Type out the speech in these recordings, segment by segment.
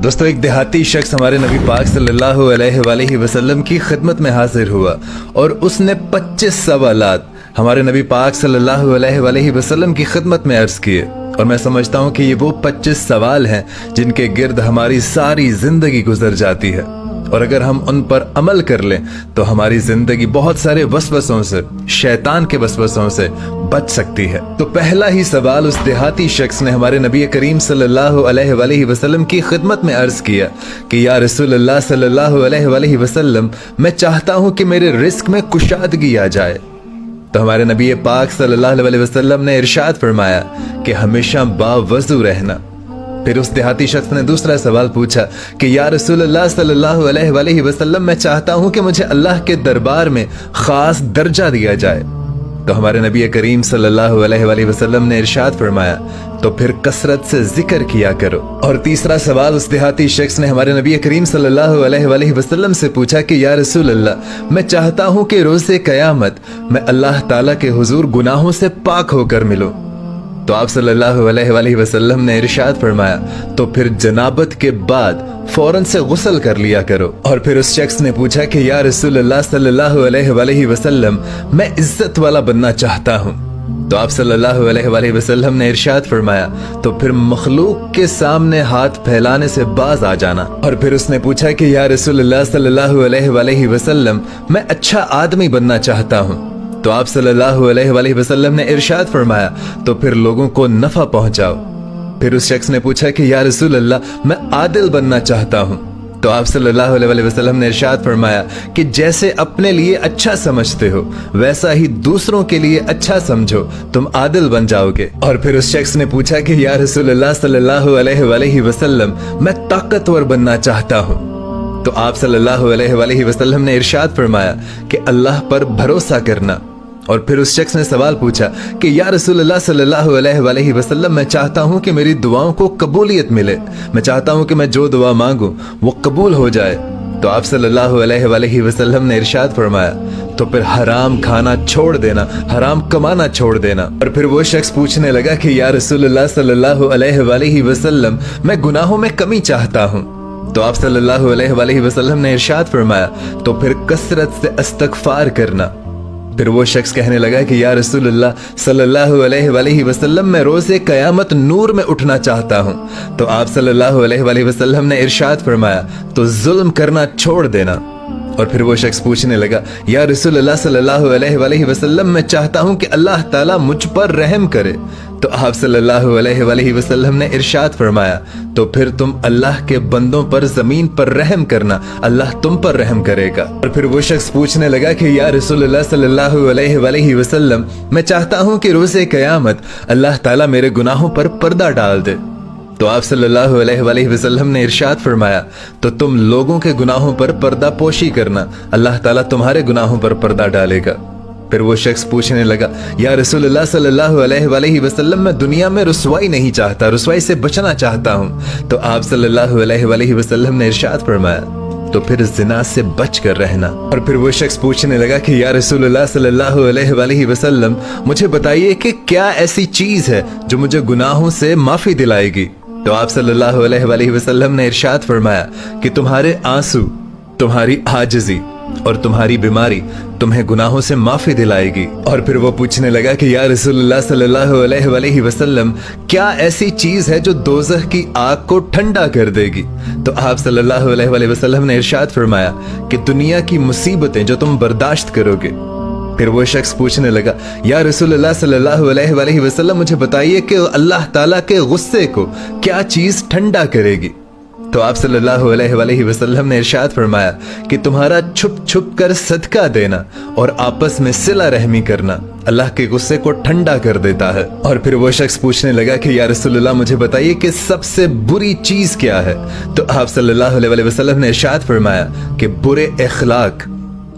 दोस्तों, एक देहाती शख्स हमारे नबी पाक सल्लल्लाहु अलैहि वसल्लम की खिदमत में हाजिर हुआ और उसने 25 सवालात हमारे नबी पाक सल्लल्लाहु अलैहि वसल्लम की खिदमत में अर्ज किए। और मैं समझता हूँ कि ये वो 25 सवाल हैं जिनके गिर्द हमारी सारी जिंदगी गुजर जाती है, और अगर हम उन पर अमल कर लें तो हमारी जिंदगी बहुत सारे वसवसों से, शैतान के वसवसों से बच सकती है। तो पहला ही सवाल उस देहाती शख्स ने हमारे नबी करीम सल्लल्लाहु अलैहि वसल्लम की खिदमत में अर्ज किया कि या रसूलल्लाह सल्लल्लाहु अलैहि वसल्लम, मैं चाहता हूँ कि मेरे रिस्क में कुशादगी आ जाए। तो हमारे नबी पाक सल्लल्लाहु अलैहि वसल्लम ने इरशाद फरमाया कि हमेशा बावज़ू रहना। फिर उस देहाती शख्स ने दूसरा सवाल पूछा कि या रसूलल्लाह सल्लल्लाहु अलैहि वसल्लम, मैं चाहता हूं कि मुझे अल्लाह के दरबार में खास दर्जा दिया जाए। तो हमारे नबी करीम सल्लल्लाहु अलैहि वसल्लम ने इरशाद फरमाया, तो फिर कसरत से जिक्र किया करो। और तीसरा सवाल उस देहाती शख्स ने हमारे नबी करीम सल्लल्लाहु अलैहि वसल्लम से पूछा कि या रसूलल्लाह, मैं चाहता हूं कि रोज़े क़यामत मैं अल्लाह ताला के हुजूर गुनाहों से पाक होकर मिलूं। तो आप सल्लल्लाहु अलैहि वसल्लम ने इरशाद फरमाया, तो फिर जनाबत के बाद फौरन से गुस्ल कर लिया करो। और फिर उस शख्स ने पूछा कि या रसूलल्लाह सल्लल्लाहु अलैहि वसल्लम, मैं इज्जत वाला बनना चाहता हूँ। तो आप सल्लल्लाहु अलैहि वसल्लम ने इरशाद फरमाया, तो फिर मखलूक के सामने हाथ फैलाने से बाज आ जाना। और फिर उसने पूछा कि या रसूलल्लाह सल्लल्लाहु अलैहि वसल्लम, मैं अच्छा आदमी बनना चाहता हूँ। तो आप सल्लल्लाहु अलैहि वसल्लम ने इरशाद फरमाया, तो फिर लोगों को नफा पहुंचाओ। फिर उस शख्स ने पूछा कि या रसूल अल्लाह, मैं आदिल बनना चाहता हूं। तो आप सल्लल्लाहु अलैहि वसल्लम ने इरशाद फरमाया कि जैसे अपने लिए अच्छा समझते हो वैसा ही दूसरों के लिए अच्छा समझो, तुम आदिल बन जाओगे। और फिर उस शख्स ने पूछा कि या रसूल अल्लाह सल्लल्लाहु अलैहि वसल्लम, मैं ताकतवर बनना चाहता हूं। तो आप सल्लल्लाहु अलैहि वसल्लम ने इरशाद फरमाया कि अल्लाह पर भरोसा करना। और फिर उस शख्स ने सवाल पूछा कि या रसूलल्लाह सल्लल्लाहु अलैहि वसल्लम, मैं चाहता हूं कि मेरी दुआओं को कबूलियत मिले, मैं चाहता हूं कि मैं जो दुआ मांगूं वो कबूल हो जाए। तो आप सल्लल्लाहु अलैहि वसल्लम ने इरशाद फरमाया, तो फिर हराम खाना छोड़ देना, हराम कमाना छोड़ देना। और फिर वो शख्स पूछने लगा कि या रसूलल्लाह सल्लल्लाहु अलैहि वसल्लम, मैं गुनाहों में कमी चाहता हूं। तो आप सल्लल्लाहु अलैहि वसल्लम ने इरशाद फरमाया, तो फिर कसरत से इस्तगफार करना। फिर वो शख्स कहने लगा कि या रसूलल्लाह सल्लल्लाहु अलैहि वसल्लम, मैं रोज़े क़यामत नूर में उठना चाहता हूँ। तो आप सल्लल्लाहु अलैहि वसल्लम ने इरशाद फरमाया, तो जुल्म करना छोड़ देना। और फिर वो शख्स पूछने लगा, या रसूलल्लाह सल्लल्लाहु अलैहि वसल्लम, मैं चाहता हूँ कि अल्लाह ताला मुझ पर रहम करे। तो आप सल्लल्लाहु अलैहि वसल्लम ने इरशाद फरमाया, तो फिर तुम अल्लाह के बंदों पर जमीन पर रहम करना, अल्लाह तुम पर रहम करेगा। और फिर वो शख्स पूछने लगा कि या रसूलल्लाह सल्लल्लाहु अलैहि वसल्लम, मैं चाहता हूँ कि रोज़े क़यामत अल्लाह ताला मेरे गुनाहों पर पर्दा डाल दे। तो आप सल्लल्लाहु अलैहि वसल्लम ने इरशाद फरमाया, तो तुम लोगों के गुनाहों पर पर्दा पोशी करना, अल्लाह ताला तुम्हारे गुनाहों पर पर्दा डालेगा। फिर वो शख्स पूछने लगा, या रसूलल्लाह सल्लल्लाहु अलैहि वसल्लम, मैं दुनिया में रुसवाई नहीं चाहता, रुसवाई से बचना चाहता हूँ। तो आप सल्लल्लाहु अलैहि वसल्लम ने इरशाद फरमाया, तो फिर जिना से बच कर रहना। और फिर वो शख्स पूछने लगा कि या रसूलल्लाह सल्लल्लाहु अलैहि वसल्लम, मुझे बताइए कि क्या ऐसी चीज है जो मुझे गुनाहों से माफी दिलाएगी। तो आप सल्लल्लाहु अलैहि वसल्लम ने इरशाद फरमाया कि तुम्हारे आंसू, तुम्हारी आजिज़ी और तुम्हारी बीमारी तुम्हें गुनाहों से माफी दिलाएगी। और फिर वो पूछने लगा कि या रसूलल्लाह सल्लल्लाहु अलैहि वसल्लम, क्या ऐसी चीज है जो दोज़ख की आग को ठंडा कर देगी। तो आप सल्लल्लाहु अलैहि वसल्लम ने इरशाद फरमाया कि दुनिया की मुसीबतें जो तुम बर्दाश्त करोगे। फिर वो शख्स पूछने लगा, या रसूलल्लाह सल्लल्लाहु अलैहि वसल्लम, मुझे बताइए कि अल्लाह ताला के गुस्से को क्या चीज ठंडा करेगी। तो आप सल्लल्लाहु अलैहि वसल्लम ने इरशाद फरमाया कि तुम्हारा छुप छुप कर सदका देना और आपस में सिला रहमी करना अल्लाह के गुस्से को ठंडा कर देता है। और फिर वो शख्स पूछने लगा कि या रसूलल्लाह, मुझे बताइए कि सबसे बुरी चीज क्या है। तो आप सल्लल्लाहु अलैहि वसल्लम ने इरशाद फरमाया कि बुरे अखलाक,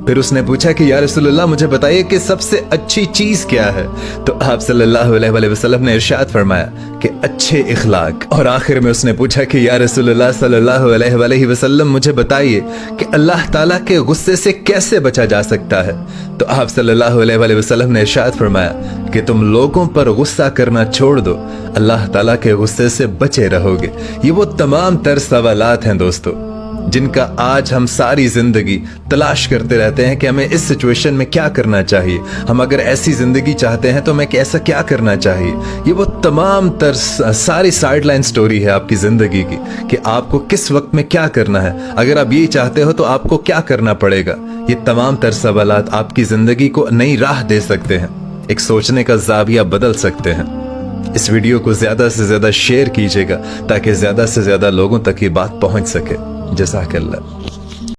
फिर उसने पूछा कि या रसूलल्लाह मुझे बताइए कि सबसे अच्छी चीज क्या है। तो आप सल्लल्लाहु अलैहि वसल्लम ने इरशाद फरमाया कि अच्छे इखलाक। और आखिर में उसने पूछा कि या रसूलल्लाह सल्लल्लाहु अलैहि वसल्लम मुझे बताइए कि अल्लाह ताला के गुस्से से कैसे बचा जा सकता है। तो आप सल्लल्लाहु अलैहि वसल्लम ने इरशाद फरमाया कि तुम लोगों पर गुस्सा करना छोड़ दो, अल्लाह ताला के गुस्से से बचे रहोगे। ये वो तमाम तर सवालात हैं दोस्तों, जिनका आज हम सारी जिंदगी तलाश करते रहते हैं कि हमें इस सिचुएशन में क्या करना चाहिए, हम अगर ऐसी जिंदगी चाहते हैं तो हमें कैसा क्या करना चाहिए। ये वो तमाम तर सारी साइडलाइन स्टोरी है आपकी जिंदगी की कि आपको किस वक्त में क्या करना है। अगर आप ये चाहते हो तो आपको क्या करना पड़ेगा। ये तमाम तर सवालात आपकी जिंदगी को नई राह दे सकते हैं, एक सोचने का ज़ाविया बदल सकते हैं। इस वीडियो को ज्यादा से ज्यादा शेयर कीजिएगा ताकि ज्यादा से ज्यादा लोगों तक ये बात पहुंच सके। जज़ाकल्लाह।